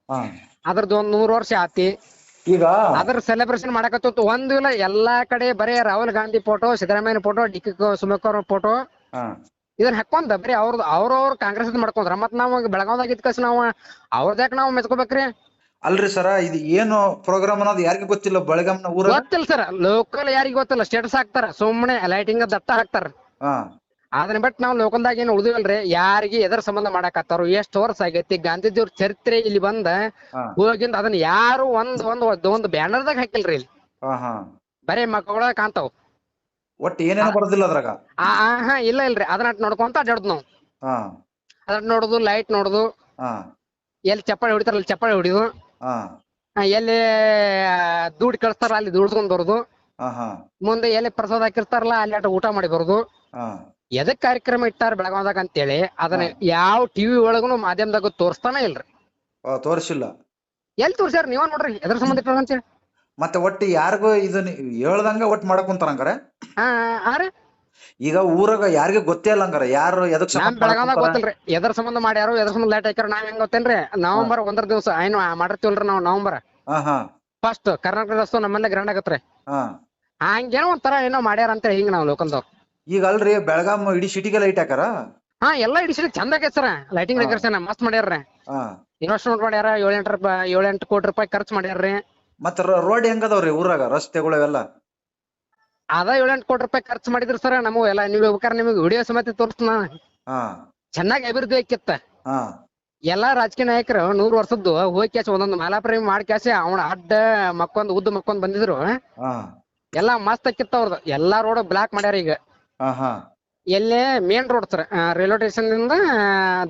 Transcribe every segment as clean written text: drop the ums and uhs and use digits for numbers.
ಹಾ ಅದ್ರದ್ದು ಒಂದ್ 100 ವರ್ಷ ಆತಿ. ಈಗ ಅದ್ರ ಸೆಲೆಬ್ರೇಷನ್ ಮಾಡಕತ್ತ ಒಂದು ಇಲ್ಲ ಎಲ್ಲಾ ಕಡೆ ಬರೀ Rahul Gandhi photo, Siddaramaiah photo, DK Shivakumar photo ಹಾ ಇದನ್ನ ಹಾಕೊಂಡ್ ಬರೀ ಅವ್ರವ್ರ ಕಾಂಗ್ರೆಸ್ ಮಾಡ್ಕೊಂಡ್ರ ಮತ್ ನಾವ್ ಬೆಳಗಾವ್ದಾಗ ಇದ್ಕಸ್ ನಾವ್ ಅವ್ರದ್ಯಾಕ ನಾವ್ ಮೆಚ್ಕೋಬೇಕ್ರಿ? ಅಲ್ರಿ ಸರ ಇದು ಏನು ಪ್ರೋಗ್ರಾಮ್ ಅನ್ನೋದು ಯಾರಿಗೂ ಗೊತ್ತಿಲ್ಲ ಬೆಳಗಾಂನ ಊರಾಗ. ಗೊತ್ತಿಲ್ಲ ಸರ್, ಲೋಕಲ್ ಯಾರಿಗ ಗೊತ್ತಿಲ್ಲ, ಸ್ಟೇಟಸ್ ಹಾಕ್ತಾರ ಸುಮ್ಮನೆ ಲೈಟಿಂಗ್ ದಟ್ಟ ಹಾಕ್ತಾರ. ಹಾ ಅದನ್ನ ಬಿಟ್ಟು ನಾವ್ ಲೋಕಲ್ದಾಗ ಏನು ಉಳಿದಿವಲ್ರಿ. ಯಾರಿಗೆ ಎದ್ರ ಸಂಬಂಧ ಮಾಡಾಕತ್ತಾರ, ಎಷ್ಟ್ ವರ್ಷ ಆಗೈತಿ, ಗಾಂಧೀಜಿಯವ್ರ ಚರಿತ್ರೆ ಇಲ್ಲಿ ಬಂದ ಹಾ ಹೋಗಿಂದ ಅದನ್ನ ಯಾರು ಒಂದ್ ಬ್ಯಾನರ್ದಾಗ ಹಾಕಿಲ್ರಿ ಇಲ್ಲಿ. ಹಾ ಹಾ ಬರೇ ಮಕ್ಕಳ ಕಾಣ್ತಾವ್. ಒಟ್ಟು ಏನೇನು ಬರೋದಿಲ್ಲ ಅದ್ರಾಗ. ಹಾ ಇಲ್ಲ ಇಲ್ರಿ, ಅದನ್ನ ನೋಡ್ಕೊಂತ ಅಡ್ಡಾಡ್ದು ನಾವು. ಹಾ ಅದನ್ನ ನೋಡುದು, ಲೈಟ್ ನೋಡುದು, ಹಾ ಎಲ್ಲಿ ಚಪ್ಪಾಳಿ ಹೊಡಿತಾರಲ್ಲ ಚಪ್ಪಾಳಿ ಹೊಡಿದು, ಹಾ ಎಲ್ಲಿ ದುಡ್ಡು ಕಳಿಸ್ತಾರ ಅಲ್ಲಿ ದುಡ್ಸ್ಕೊಂಡ್ ಬರುದು, ಹಾ ಹಾ ಮುಂದೆ ಎಲ್ಲಿ ಪ್ರಸಾದ ಹಾಕಿರ್ತಾರಲ್ಲ ಅಲ್ಲಿ ಅಟ ಊಟ ಮಾಡಿ ಬರುದು. ಹಾ ಎದಕ್ ಕಾರ್ಯಕ್ರಮ ಇಟ್ಟಾರ ಬೆಳಗಾವದಾಗ ಅಂತೇಳಿ ಅದನ್ನ ಯಾವ ಟಿವಿ ಒಳಗನು ಮಾಧ್ಯಮದಾಗ ತೋರಿಸ್ತಾನ ಇಲ್ರಿ. ತೋರಿಸಿಲ್ಲ. ಎಲ್ಲಿ ತೋರ್ಸ್ಯಾರ ನೀವ ನೋಡ್ರಿ ಎದ್ರ ಸಂಬಂಧ ಇಟ್ಟಾರ ಅಂತೇಳಿ. ಮತ್ತೆ ಒಟ್ಟು ಯಾರಿಗೂ ಇದನ್ನ ಹೇಳ್ದಂಗ ಒಟ್ಟು ಮಾಡಕ್ ಕುಂತಾರ ಹಂಗಾರೆ. ರೀ ಈಗ ಊರಾಗ ಯಾರಿಗೂ ಗೊತ್ತೇ ಇಲ್ಲ ಹಂಗಾರ ಯಾರು ಎದಕ್ ನಾನ್ ಬೆಳಗಾವದಾಗ ಗೊತ್ತಿಲ್ರಿ ಎದ್ರ ಸಂಬಂಧ ಮಾಡ್ಯಾರು, ಎದ್ರ ಸಂಬಂಧ ಲೈಟ್ ಹಾಕ್ಯಾರ ನಾವ್ ಹೆಂಗ್ ಗೊತ್ತೇನ್ರಿ? ನವೆಂಬರ್ 1 ದಿವಸ ಏನು ಮಾಡಿರ್ತೀವಲ್ರಿ ನಾವು ನವೆಂಬರ್ ಹಾ ಹಾ ಫಸ್ಟ್ ಕರ್ನಾಟಕ ರಾಜ್ಯೋತ್ಸವ ನಮ್ಮಲ್ಲೇ ಗ್ರ್ಯಾಂಡ್ ಆಗತ್ರಿ. ಹಾ ಹಂಗೇನೋ ಒಂಥರ ಏನೋ ಮಾಡ್ಯಾರ ಅಂತ ಹಿಂಗ ನಾವ್ ಲೋಕಲ್ದವ್ರು. ಈಗ ಅಲ್ರಿ ಬೆಳಗಾಂ ಇಡೀ ಸಿಟಿಗೆ ಲೈಟ್ ಹಾಕಾರ. ಎಲ್ಲಾ ಇಡಿಸಿ ಚಂದ ಆಗೈತ್ ಸರ, ಲೈಟಿಂಗ್ ಡೆಕೋರೇಷನ್ ಮಸ್ತ್ ಮಾಡ್ಯಾರ್ರಿ. ಹಾ ಇನ್ವೆಸ್ಟ್ಮೆಂಟ್ ಮಾಡ್ಯಾರ, 7-8 ಕೋಟಿ ರೂಪಾಯಿ ಖರ್ಚು ಮಾಡ್ಯಾರ್ರಿ. ಮತ್ತ ರೋಡ್ ಹೆಂಗದವ್ರಿ ಊರಾಗ ರಸ್ತೆಗಳು ಎಲ್ಲ? ಅದ 7-8 ಕೋಟಿ ರೂಪಾಯಿ ಖರ್ಚು ಮಾಡಿದ್ರು ಸರ್. ನಮಗ್ ಎಲ್ಲ ನೀವು ಬೇಕಾದ್ರೆ ನಿಮಗೆ ವಿಡಿಯೋ ಸಮೇತ ತೋರಿಸ್ತಾನ. ಹಾ ಚೆನ್ನಾಗಿ ಅಭಿವೃದ್ಧಿ ಆಕಿತ್ತ. ಹಾ ಎಲ್ಲಾ ರಾಜಕೀಯ ನಾಯಕರು 100 ವರ್ಷದ್ದು ಹೋಗಿ ಕ್ಯಾಸ ಒಂದೊಂದು ಮಾಲಾಪ್ರೇಮಿ ಮಾಡಿ ಕ್ಯಾಸೆ ಅವನ ಅಡ್ಡ ಉದ್ದ ಮಕ್ಕೊಂಡ್ ಬಂದಿದ್ರು. ಹಾ ಎಲ್ಲಾ ಮಸ್ತ್ ಆಕಿತ್ತ ಅವ್ರದ್ದು. ಎಲ್ಲಾ ರೋಡ್ ಬ್ಲಾಕ್ ಮಾಡ್ಯಾರ ಈಗ. ಹಾ ಹಾ ಎಲ್ಲೇ main road sir, railway station ಇಂದ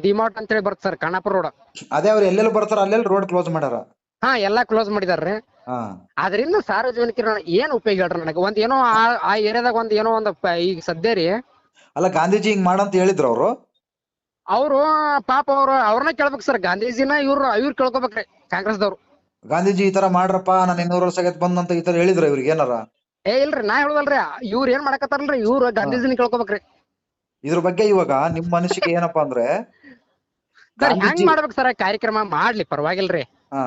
ಡಿಮಾರ್ಟ್ ಅಂತೇಳಿ ಬರುತ್ತೆ ಸರ್, ಖಾನಾಪುರ ರೋಡ್. ಅದೇ ಅವ್ರು ಎಲ್ಲೆಲ್ಲಿ ಬರ್ತಾರ ಅಲ್ಲೆಲ್ಲಿ ರೋಡ್ ಕ್ಲೋಸ್ ಮಾಡ್ಯಾರ. ಎಲ್ಲಾ ಕ್ಲೋಸ್ ಮಾಡಿದಾರ್ರಿ. ಹಾ ಅದರಿಂದ ಸಾರ್ವಜನಿಕರ ಏನ್ ಉಪಯೋಗ ಹೇಳ್ರಿ ನನಗೆ? ಒಂದ್ ಏನೋ ಆ ಏರಿಯಾದಾಗ ಒಂದ್ ಈಗ ಸದ್ಯ ರೀ. ಅಲ್ಲ ಗಾಂಧೀಜಿ ಹಿಂಗ್ ಮಾಡಂತ ಹೇಳಿದ್ರು ಅವ್ರು ಪಾಪ ಅವ್ರನ್ನ ಕೇಳ್ಬೇಕು ಸರ್. ಗಾಂಧೀಜಿನ ಇವ್ರು ಕೇಳ್ಕೊಬೇಕ್ರಿ ಕಾಂಗ್ರೆಸ್ದವ್ರು. ಗಾಂಧೀಜಿ ಈ ತರ ಮಾಡ್ರಪ್ಪ, ನಾನು 200 ವರ್ಷ ಆಗೈತ್ ಬಂದಂತ ಈ ತರ ಹೇಳಿದ್ರ ಇವ್ರಿಗೆ ಏನಾರ? ಇಲ್ರಿ, ನಾ ಹೇಳುದಲ್ರಿ, ಇವ್ರ ಏನ್ ಮಾಡಕತ್ತಾರಲ್ರಿ, ಇವ್ರು ಗಾಂಧೀಜಿನ ಕೇಳ್ಕೊಬೇಕ್ರಿ. ಇದ್ರ ಬಗ್ಗೆ ಇವಾಗ ನಿಮ್ ಮನಸ್ಸಿಗೆ ಏನಪ್ಪಾ ಅಂದ್ರೆ ಸರ್ ಹೆಂಗ್ ಮಾಡ್ಬೇಕು ಸರ್ ಕಾರ್ಯಕ್ರಮ ಮಾಡ್ಲಿ, ಪರವಾಗಿಲ್ರಿ. ಹಾ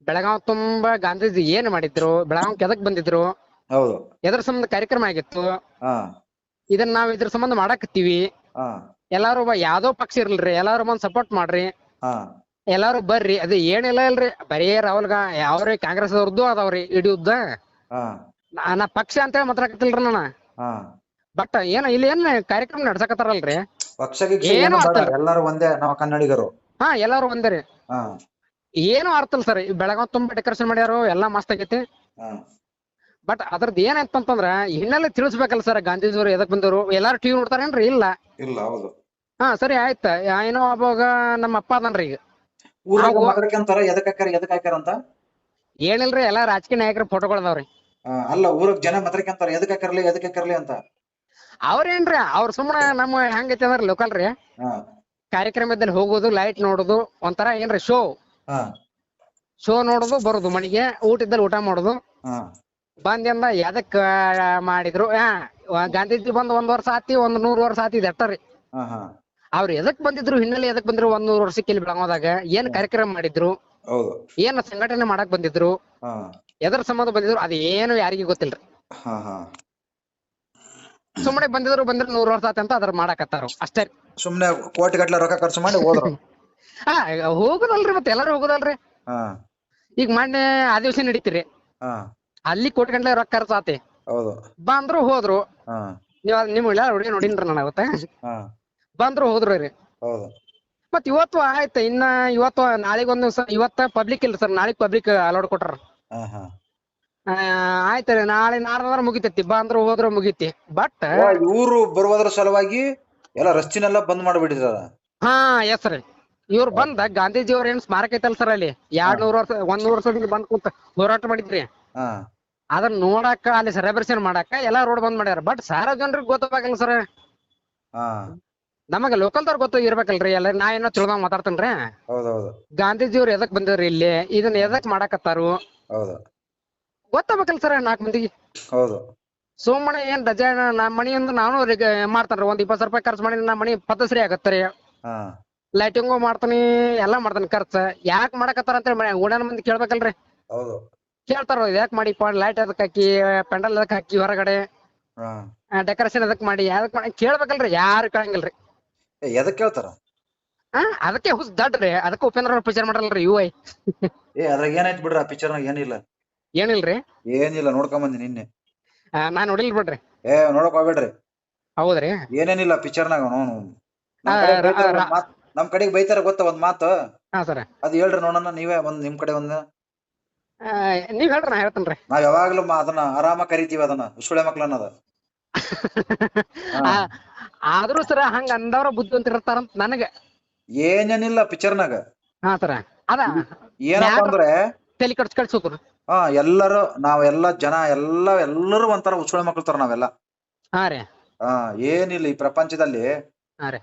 ಬೆಳಗಾವ್ ತುಂಬಾ ಗಾಂಧೀಜಿ ಏನ್ ಮಾಡಿದ್ರು, ಬೆಳಗಾವ್ ಎದಕ್ ಬಂದಿದ್ರು, ಹೌದು, ಎದ್ರ ಸಂಬಂಧ ಕಾರ್ಯಕ್ರಮ ಆಗಿತ್ತು, ಹಾ ಇದನ್ನ ನಾವ್ ಇದ್ರ ಸಂಬಂಧ ಮಾಡಾಕತ್ತೀವಿ. ಹಾ ಎಲ್ಲಾರು ಯಾವ್ದೋ ಪಕ್ಷ ಇರ್ಲ್ರಿ, ಎಲ್ಲಾರು ಬಂದ್ ಸಪೋರ್ಟ್ ಮಾಡ್ರಿ, ಹಾ ಎಲ್ಲಾರು ಬರ್ರಿ. ಅದು ಏನಿಲ್ಲ ಇಲ್ರಿ, ಬರೀ ರಾಹುಲ್ ಯಾವ್ರಿ ಕಾಂಗ್ರೆಸ್ ಅವ್ರದ್ದು ಅದಾವ್ರಿ ಹಿಡಿಯುದ್ದ. ಹಾ ನಾ ಪಕ್ಷ ಅಂತ ಹೇಳಿ ಮಾತಾಡಕತ್ತಿಲ್ರಿ ನಾನು. ಹಾ ಬಟ್ ಇಲ್ಲಿ ಏನ್ ಕಾರ್ಯಕ್ರಮ ನಡ್ಸಕತ್ತಾರಲ್ರಿ, ಪಕ್ಷ ಏನು ಬೇಡ, ಎಲ್ಲಾರು ಒಂದೇ, ನಾವು ಕನ್ನಡಿಗರು. ಎಲ್ಲಾರು ಒಂದೇ. ಹಾ ಏನು ಅರ್ಥ ಇಲ್ಲ ಸರ್. ಬೆಳಗಾವ್ ತುಂಬಾ ಡೆಕೋರೇಷನ್ ಮಾಡ್ಯಾರು, ಎಲ್ಲಾ ಮಸ್ತ್ ಆಗೈತಿ. ಬಟ್ ಅದ್ರದ್ದು ಏನಾಯ್ತಂತಂದ್ರ ಹಿನ್ನೆಲೆ ತಿಳಿಸ್ಬೇಕಲ್ಲ ಸರ್. ಗಾಂಧೀಜಿಯವ್ರು ಎದಕ್ ಬಂದವರು? ಎಲ್ಲಾರು ಟಿವಿ ನೋಡ್ತಾರೇನ್ರಿ? ಇಲ್ಲ. ಹೌದು. ಸರಿ ಆಯ್ತ. ಏನೋ ಅವಾಗ ನಮ್ಮ ಅಪ್ಪ ಅದನ್ರಿ ಈಗ ಊರಾಗ ಮಾತಾಡ್ಕಂತಾರ ಎದಕ್ ಹಾಕ್ಯಾರ ಅಂತ. ಏನಿಲ್ರಿ, ಎಲ್ಲಾ ರಾಜಕೀಯ ನಾಯಕರ ಫೋಟೋಗಳು ಅದಾವ್ರಿ. ಅಲ್ಲ ಊರಾಗ ಜನ ಮಾತಾಡ್ಕಂತಾರ ಎದಕ್ ಹಾಕ್ಯಾರ್ಲಿ ಅಂತ. ಅವ್ರೇನ್ರಿ, ಅವ್ರ ಸುಮ್ಮನೆ ನಮ್ಮ ಹೆಂಗೈತಿ ಅಂದ್ರ ಲೋಕಲ್ ರೀ, ಕಾರ್ಯಕ್ರಮದಲ್ಲಿ ಹೋಗೋದು, ಲೈಟ್ ನೋಡುದು, ಒಂಥರ ಏನ್ರಿ ಶೋ ನೋಡುದು, ಬರುದು ಮನೆಗೆ, ಊಟ ಇದ್ದಲ್ಲಿ ಊಟ ಮಾಡುದು. ಬಂದಿಂದ ಎದಕ್ ಮಾಡಿದ್ರು? ಗಾಂಧೀಜಿ ಬಂದ್ 1 ವರ್ಷ ಆತಿ, 100 ವರ್ಷ ಆತಿ, ಇದು ಅಟ್ಟರಿ. ಅವ್ರು ಎದಕ್ ಬಂದಿದ್ರು, ಹಿನ್ನೆಲೆ ಎದಕ್ ಬಂದ್ರು, 100 ವರ್ಷಕ್ಕೆ ಇಲ್ಲಿ ಬೆಳಗಾವದಾಗ ಏನ್ ಕಾರ್ಯಕ್ರಮ ಮಾಡಿದ್ರು, ಏನ್ ಸಂಘಟನೆ ಮಾಡಕ್ ಬಂದಿದ್ರು, ಎದ್ರ ಸಂಬಂಧ ಬಂದಿದ್ರು, ಅದ ಏನು ಯಾರಿಗೂ ಗೊತ್ತಿಲ್ರಿ. ಸುಮ್ಮನೆ ಬಂದಿದ್ರು 100 ವರ್ಷ ಆತ ಅಂತ ಅದ್ರ ಮಾಡಾಕತ್ತಾರ ಅಷ್ಟೇ. ಸುಮ್ನೆ ಕೋಟಿ ಗಟ್ಲೆ ರೊಕ್ಕ ಖರ್ಚು ಮಾಡಿ ಹೋದ್ರು. ಹೋಗುದಲ್ರಿ, ಮತ್ತೆ ಎಲ್ಲಾರು ಹೋಗುದಲ್ರಿ. ಈಗ ಮೊನ್ನೆ ಆದಿವಾಸಿ ನಡೀತಿರಿ, ಅಲ್ಲಿ ಕೋಟಿ ಗಂಟ್ಲೆ ರೊಕ್ಕ ಖರ್ಚು ಆತಿ, ಬಂದ್ರು ಹೋದ್ರು. ನಿಮ್ ಹುಡುಗಿ ನೋಡಿನ್ರಿ ನಾನು ಅವತ್ತ. ಬಂದ್ರು ಹೋದ್ರು. ಮತ್ ಇವತ್ತು ಆಯ್ತು, ಇವತ್ತು ನಾಳೆಗ್ ಒಂದ್ ದಿವಸ, ಇವತ್ತ ಪಬ್ಲಿಕ್ ಇಲ್ಲ ಸರ್, ನಾಳೆಗ್ ಪಬ್ಲಿಕ್ ಅಲೌಡ್ ಕೊಟ್ಟಾರ. ಆಯ್ತ್ರಿ, ನಾಳೆ ನಾಡ್ದಾರ ಮುಗಿತೈತಿ, ಬಂದ್ರು ಹೋದ್ರು ಮುಗಿತಿ. ಬಟ್ ಇವ್ರು ಬರುವುದ್ರ ಸಲುವಾಗಿ ಎಲ್ಲ ರಸ್ತಿನೆಲ್ಲ ಬಂದ್ ಮಾಡ್ಬಿಟ್ಟಿದಾರ. ಎಸ್ ರೀ, ಇವ್ರು ಬಂದ ಗಾಂಧೀಜಿ ಅವ್ರ ಏನ್ ಸ್ಮಾರಕ ಐತಲ್ ಸರ್, ಅಲ್ಲಿ 200 ವರ್ಷ 100 ವರ್ಷದಿಂದ ಬಂದ್ ಕೂತ ಹೋರಾಟ ಮಾಡಿದ್ರಿ. ಅದನ್ನ ನೋಡಾಕ, ಅಲ್ಲಿ ಸೆಲೆಬ್ರೇಷನ್ ಮಾಡಾಕ ಎಲ್ಲಾ ರೋಡ್ ಬಂದ್ ಮಾಡ್ಯಾರ. ಬಟ್ ಸಾರ್ವಜನಿಕರಿಗೆ ಗೊತ್ತಾಗಲ್ಲ ಸರ್. ನಮಗ ಲೋಕಲ್ದವ್ರ ಗೊತ್ತ ಇರ್ಬೇಕಲ್ರಿ. ಎಲ್ಲ ನಾ ಏನೋ ತಿಳಿದಂಗ ಮಾತಾಡ್ತೇನ್ರಿ. ಗಾಂಧೀಜಿಯವ್ರು ಎದಕ್ ಬಂದಿವ್ರಿ ಇಲ್ಲಿ, ಇದನ್ನ ಎದಕ್ ಮಾಡಾಕತ್ತಾರು ಗೊತ್ತಾಗ್ಬೇಕಲ್ಲ ಸರ್ 4 ಮಂದಿಗೆ. ಸುಮ್ಮನೆ ಏನ್ ರಜೆ ನಮ್ಮ ಮನೆಯಿಂದ ನಾನು ಮಾಡ್ತಾನ್ರಿ, ಒಂದ್ 20 ರೂಪಾಯಿ ಖರ್ಚು ಮಾಡಿ ನಮ್ಮ ಮನಿ ಪದ್ಧಸರಿ ಆಗತ್ತರಿ. ಲೈಟಿಂಗು ಮಾಡ್ತಾನಿ ಎಲ್ಲಾ ಮಾಡ್ತಾನಿ ಖರ್ಚ ಯಾಕ್ ಮಾಡಕತ್ತಾರ ಅಂತೇಳಿ ಓಣ್ಯಾನ ಮಂದಿ ಕೇಳ್ಬೇಕಲ್ರಿ. ಹೌದು. ಕೇಳ್ತಾರ ಯಾಕ್ ಮಾಡಿಪ್ಪ ಲೈಟ್ ಅದಕ್ ಹಾಕಿ ಪೆಂಡಲ್ ಅದಕ್ ಹಾಕಿ ಹೊರಗಡೆ ಹಾ ಡೆಕೋರೇಷನ್ ಅದಕ್ ಮಾಡಿ ಯಾವ್ದಕ್ ಮಾಡಿ ಕೇಳ್ಬೇಕಲ್ರಿ, ಯಾರು ಕೇಳಂಗಿಲ್ರಿ. ಎದಕ್ ಕೇಳ್ತಾರ? ಅದಕ್ಕೆ ಹುಸ್ ದಡ್ರಿ, ಅದಕ್ಕೆ ಉಪೇಂದ್ರ ಅವ್ರ ಪಿಕ್ಚರ್ ಮಾಡಲ್ರಿ UI. ಅದ್ರಾಗ ಏನಾಯ್ತು ಬಿಡ್ರಿ, ಆ ಪಿಕ್ಚರ್ನಾಗ ಏನಿಲ್ಲ. ಏನಿಲ್ರಿ? ಏನಿಲ್ಲ, ನೋಡ್ಕೊಂಡ್ ಬಂದಿ ನಿನ್ನೆ. ನಾನ್ ನೋಡಿಲ್ ಬಿಡ್ರಿ. ನೋಡಕ್ ಹೋಗ್ಬೇಡ್ರಿ. ಹೌದ್ರಿ? ಏನೇನಿಲ್ಲ ಪಿಕ್ಚರ್ನಾಗ. ನಮ್ ಕಡೆಗ್ ಬೈತಾರ ಗೊತ್ತ ಒಂದ್ ಮಾತು. ಹಾ ಸರ್. ಅದ್ ಹೇಳ್ರಿ ನೋಡೋಣ, ನೀವೇ ನಿಮ್ ಕಡೆ ಒಂದ್. ನೀವ್ ಹೇಳ್ರಿ, ನಾ ಹೇಳ್ತೇನ್ರಿ. ನಾವ್ ಯಾವಾಗ್ಲೂ ಅದನ್ನ ಆರಾಮ ಕರಿತೀವಿ, ಅದನ್ನ ಸುಳೆ ಮಕ್ಳ ಅನ್ನೋದ. ಆದ್ರೂ ಸರ ಹಂಗ ಅಂದವ್ರ ಬುದ್ಧಿವಂತಿರ್ತಾರಂತ ನನಗ. ಏನೇನಿಲ್ಲ ಪಿಕ್ಚರ್ನಾಗ. ಹಾ ಸರ. ಅದ ಏನಪ್ಪ ಅಂದ್ರೆ ತಲೆ ಕಳ್ಸೋದ್ರು. ಎಲ್ಲರೂ ನಾವೆಲ್ಲ ಜನ ಎಲ್ಲರೂ ಒಂಥರ ಉಸುಳೆ ಮಕ್ಳು ತರ ನಾವೆಲ್ಲ. ಹಾ ರೀ. ಏನಿಲ್ಲ ಈ ಪ್ರಪಂಚದಲ್ಲಿ. ಹಾ ರೀ.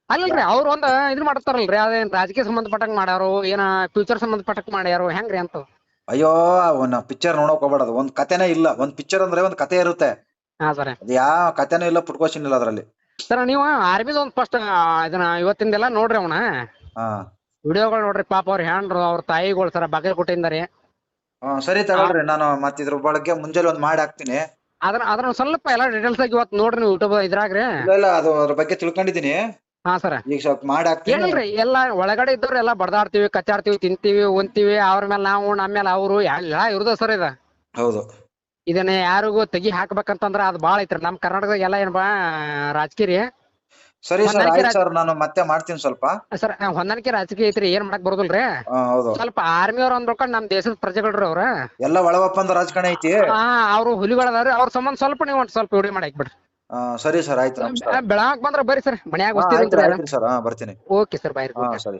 ಅಲ್ಲಲ್ರಿ ಅವ್ರ ಒಂದ್ ಇದ್ ಮಾಡ್ತಾರಲ್ರಿ, ಅದೇನ್ ರಾಜಕೀಯ ಸಂಬಂಧಪಟ್ಟಂಗ್ ಮಾಡ್ಯಾರು, ಏನ ಫ್ಯೂಚರ್ ಸಂಬಂಧಪಟ್ಟಂಗ್ ಮಾಡ್ಯಾರು, ಹೆಂಗ್ರಿ ಅಂತ. ಅಯ್ಯೋ ಅವನ್ನ ಪಿಕ್ಚರ್ ನೋಡಕ್ ಹೋಗ್ಬೇಡದು. ಒಂದ್ ಕತೆನೇ ಇಲ್ಲ. ಒಂದ್ ಪಿಕ್ಚರ್ ಅಂದ್ರೆ ಒಂದ್ ಕತೆ ಇರುತ್ತೆ. ಹಾ ಸರ್. ಅದ್ ಯಾವ ಕತೆನೂ ಇಲ್ಲ, ಪುಟ್ಕೋಶನ್ ಇಲ್ಲ ಅದ್ರಲ್ಲಿ. ಸರ್ ನೀವು ಆರ್ಮಿದ ಒಂದ್ ಫಸ್ಟ್ ಇದನ್ನ ಇವತ್ತಿಂದೆಲ್ಲ ನೋಡ್ರಿ, ಅವನ ವಿಡಿಯೋಗಳು ನೋಡ್ರಿ. ಪಾಪ ಅವ್ರ ಹ್ಯಾಂಡ್ರು ಅವ್ರ ತಾಯಿಗಳು ಸರ ಬಗೆ ಕೊಟ್ಟಿದ್ದಾರೆ. ಸರಿ ತಗೊಳ್ರಿ, ನಾನು ಮತ್ತೆ ಇದ್ರ ಬಗ್ಗೆ ಮುಂಜಾನೆ ಒಂದ್ ಮಾಡಿ ಹಾಕ್ತೀನಿ. ಅದನ್ನ ಸ್ವಲ್ಪ ಎಲ್ಲಾ ಡೀಟೇಲ್ಸ್ ಆಗಿ ಇವತ್ತು ನೋಡ್ರಿ ನೀವು ಯೂಟ್ಯೂಬ್ ಇದ್ರಾಗ್ರಿ. ಇಲ್ಲ ಅದು ಅದ್ರ ಬಗ್ಗೆ ತಿಳ್ಕೊಂಡಿದೀನಿ. ಹಾ ಸರ್. ಈಗ ಸ್ವಲ್ಪ ಮಾಡಿ ಹಾಕ್ತೀನಿ. ಏನಿಲ್ರಿ, ಎಲ್ಲಾ ಒಳಗಡೆ ಇದ್ದವ್ರು ಎಲ್ಲಾ ಬಡದಾಡ್ತೀವಿ, ಕಚ್ಚಾಡ್ತೀವಿ, ತಿಂತೀವಿ, ಉಣ್ತೀವಿ. ಅವ್ರ ಮೇಲೆ ನಾವು, ನಮ್ಮ ಮೇಲೆ ಅವರು ಎಲ್ಲ ಇರುದ ಸರ್ ಇದ. ಹೌದು. ಇದನ್ನ ಯಾರಿಗೂ ತೆಗಿ ಹಾಕ್ಬೇಕಂತಂದ್ರ ಅದ್ ಬಾಳ ಐತ್ರಿ ನಮ್ ಕರ್ನಾಟಕದಾಗ ಎಲ್ಲ ಏನಪ್ಪಾ ರಾಜಕೀಯ. ಸರಿ ಸರ್, ನಾನು ಮತ್ತೆ ಮಾಡ್ತೀನಿ ಸ್ವಲ್ಪ. ಸರ್ ಹೊಂದಾಣಿಕೆ ರಾಜಕೀಯ ಐತ್ರಿ, ಏನ್ ಮಾಡಕ್ ಬರೋದಿಲ್ರಿ. ಸ್ವಲ್ಪ ಆರ್ಮಿ ಅವ್ರ ಅಂದ್ರಕೊಂಡ್ ನಮ್ ದೇಶದ ಪ್ರಜೆಗಳ್ರಿ ಅವ್ರ ಎಲ್ಲ ಒಳ ಒಪ್ಪಂದ ರಾಜಕಾರಣ ಐತಿ. ಅವ್ರು ಹುಲಿಗಳದಾವ್ರಿ, ಅವ್ರ ಸಂಬಂಧ ಸ್ವಲ್ಪ ನೀವು ಸ್ವಲ್ಪ ವಿಡಿಯೋ ಮಾಡಿ ಹಾಕ್ಬಿಡ್ರಿ. ಸರಿ ಸರ್, ಆಯ್ತು. ಬೆಳಗಾಕ್ ಬಂದ್ರ ಬರ್ರಿ ಸರ್, ಮನ್ಯಾಗ ಸರ್ ಬರ್ತೀನಿ. ಓಕೆ ಸರ್, ಬಾಯ್. ಸರಿ.